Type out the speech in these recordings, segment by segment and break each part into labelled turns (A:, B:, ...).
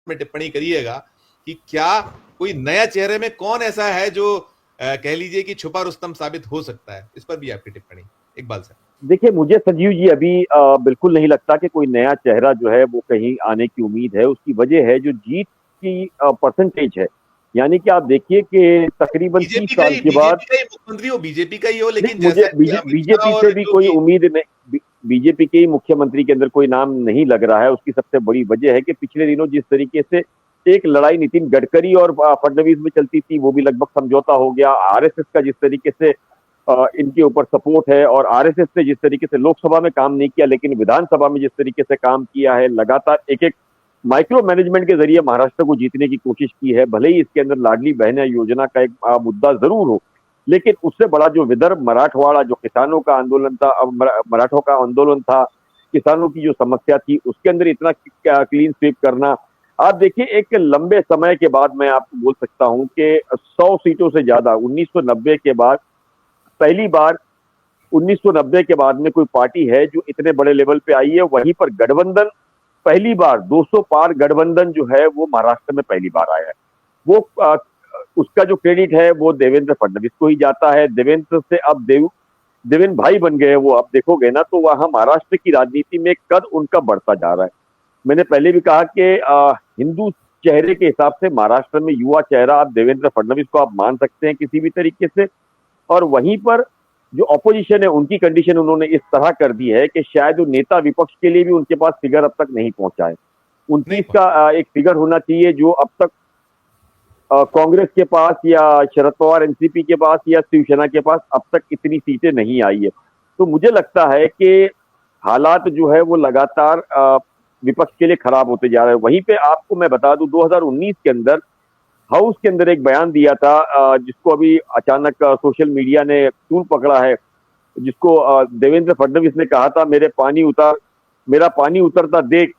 A: में टिप्पणी करिएगा कि क्या कोई नया चेहरे में कौन ऐसा है जो कह लीजिए कि छुपा रुस्तम साबित हो सकता है। इस पर भी आपकी टिप्पणी इकबाल सर।
B: देखिए, मुझे संजीव जी अभी बिल्कुल नहीं लगता कि कोई नया चेहरा जो है वो कहीं आने की उम्मीद है। उसकी वजह है जो जीत की परसेंटेज है। यानी कि आप देखिए कि तकरीबन 30 साल के बाद
A: बीजेपी का ही मुख्यमंत्री हो, बीजेपी का ही हो,
B: नहीं,
A: लेकिन
B: मुझे
A: जैसा कि अमित शाह
B: बीजेपी से
A: और
B: भी कोई
A: योगी।
B: उम्मीद नहीं। बीजेपी के ही मुख्यमंत्री के अंदर कोई नाम नहीं लग रहा है। उसकी सबसे बड़ी वजह है कि पिछले दिनों जिस तरीके से एक लड़ाई नितिन गडकरी और फडणवीस में चलती थी, वो भी लगभग समझौता हो गया। आरएसएस का जिस तरीके से इनके ऊपर सपोर्ट है, और आरएसएस ने जिस तरीके से लोकसभा में काम नहीं किया लेकिन विधानसभा में जिस तरीके से काम किया है, लगातार एक एक माइक्रो मैनेजमेंट के जरिए महाराष्ट्र को जीतने की कोशिश की है। भले ही इसके अंदर लाडली बहना योजना का एक मुद्दा जरूर हो, लेकिन उससे बड़ा जो विदर्भ मराठवाड़ा, जो किसानों का आंदोलन था, मराठों का आंदोलन था, किसानों की जो समस्या थी, उसके अंदर इतना क्लीन स्वीप करना। आप देखिए, एक लंबे समय के बाद मैं आपको बोल सकता हूं कि 100 सीटों से ज्यादा 1990 के बाद पहली बार 1990 के बाद में कोई पार्टी है जो इतने बड़े लेवल पे आई है। वहीं पर गठबंधन पहली बार 200 पार गठबंधन जो है वो महाराष्ट्र में पहली बार आया है। वो उसका जो क्रेडिट है वो देवेंद्र फडणवीस को ही जाता है। देवेंद्र से अब देवेंद्र भाई बन गए वो। आप देखोगे ना तो वहां महाराष्ट्र की राजनीति में कद उनका बढ़ता जा रहा है। मैंने पहले भी कहा कि हिंदू चेहरे के हिसाब से महाराष्ट्र में युवा चेहरा आप देवेंद्र फडणवीस को आप मान सकते हैं किसी भी तरीके से। और वहीं पर जो ऑपोजिशन है उनकी कंडीशन उन्होंने इस तरह कर दी है कि शायद वो नेता विपक्ष के लिए भी उनके पास फिगर अब तक नहीं पहुंचा है। 29 का एक फिगर होना चाहिए जो अब तक कांग्रेस के पास या शरद पवार एनसीपी के पास या शिवसेना के पास अब तक इतनी सीटें नहीं आई है। तो मुझे लगता है कि हालात जो है वो लगातार विपक्ष के लिए खराब होते जा रहे हैं। वहीं पे आपको मैं बता दूं 2019 के अंदर हाउस के अंदर एक बयान दिया था, जिसको अभी अचानक सोशल मीडिया ने टूल पकड़ा है, जिसको देवेंद्र फडणवीस ने कहा था, मेरा पानी उतरता देख,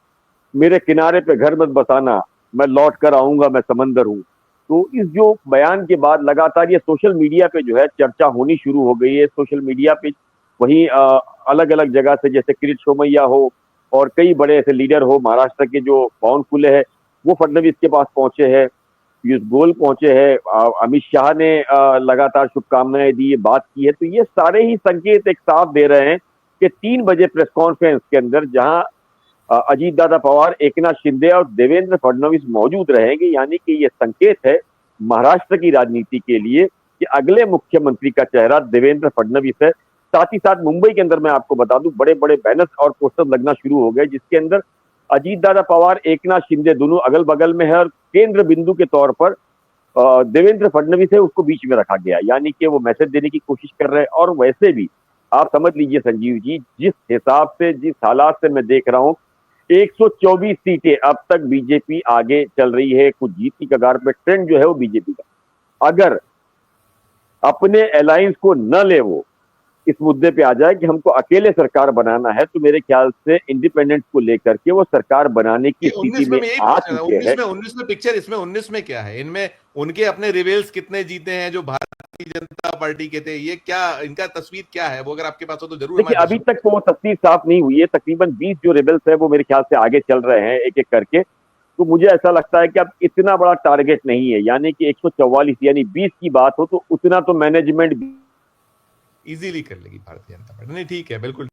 B: मेरे किनारे पे घर मत बसाना, मैं लौट कर आऊंगा, मैं समंदर हूं। तो इस जो बयान के बाद लगातार ये सोशल मीडिया पे जो है चर्चा होनी शुरू हो गई है। सोशल मीडिया पे वहीं अलग अलग जगह से, जैसे किरीट सोमैया हो और कई बड़े ऐसे लीडर हो महाराष्ट्र के, जो पवन फुले है वो फडणवीस के पास पहुंचे हैं, पीयूष गोयल पहुंचे हैं, अमित शाह ने लगातार शुभकामनाएं दी, बात की है। तो ये सारे ही संकेत एक साफ दे रहे हैं कि 3 बजे प्रेस कॉन्फ्रेंस के अंदर जहां अजीत दादा पवार, एकनाथ शिंदे और देवेंद्र फडणवीस मौजूद रहेंगे, यानी कि ये संकेत है महाराष्ट्र की राजनीति के लिए कि अगले मुख्यमंत्री का चेहरा देवेंद्र फडणवीस है। साथ ही साथ मुंबई के अंदर मैं आपको बता दूं बड़े बड़े बैनर्स और पोस्टर लगना शुरू हो गए, जिसके अंदर अजीत दादा पवार, एकनाथ शिंदे दोनों अगल बगल में है और केंद्र बिंदु के तौर पर देवेंद्र फडणवीस है उसको बीच में रखा गया, यानी कि वो मैसेज देने की कोशिश कर रहे हैं। और वैसे भी आप समझ लीजिए संजीव जी, जिस हिसाब से, जिस हालात से मैं देख रहा हूं, 124 सीटें अब तक बीजेपी आगे चल रही है, कुछ जीत की कगार पे। ट्रेंड जो है वो बीजेपी का, अगर अपने अलायंस को न ले वो इस मुद्दे पे आ जाए कि हमको अकेले सरकार बनाना है, तो मेरे ख्याल से इंडिपेंडेंस को लेकर के वो सरकार बनाने की स्थिति
A: 19 में
B: में
A: मैं यही
B: आ
A: पूछ रहा था,
B: चुके हैं।
A: 19 में पिक्चर, इसमें 19 में क्या है? इनमें उनके अपने रिवेल्स कितने जीते हैं जो भारतीय जनता पार्टी के थे? ये क्या इनका तस्वीर क्या है? वो अगर आपके पास हो तो जरूर
B: देखिए,
A: हमारे
B: अभी
A: दर्शकों।
B: तक तो वो तस्वीर साफ नहीं हुई है। तकरीबन 20 जो रेबल्स है वो मेरे ख्याल से आगे चल रहे हैं एक एक करके। तो मुझे ऐसा लगता है कि अब इतना बड़ा टारगेट नहीं है, यानी कि 144 यानी 20 की बात हो तो उतना तो मैनेजमेंट
A: इजीली कर लेगी भारतीय जनता पार्टी। नहीं, ठीक है, बिल्कुल।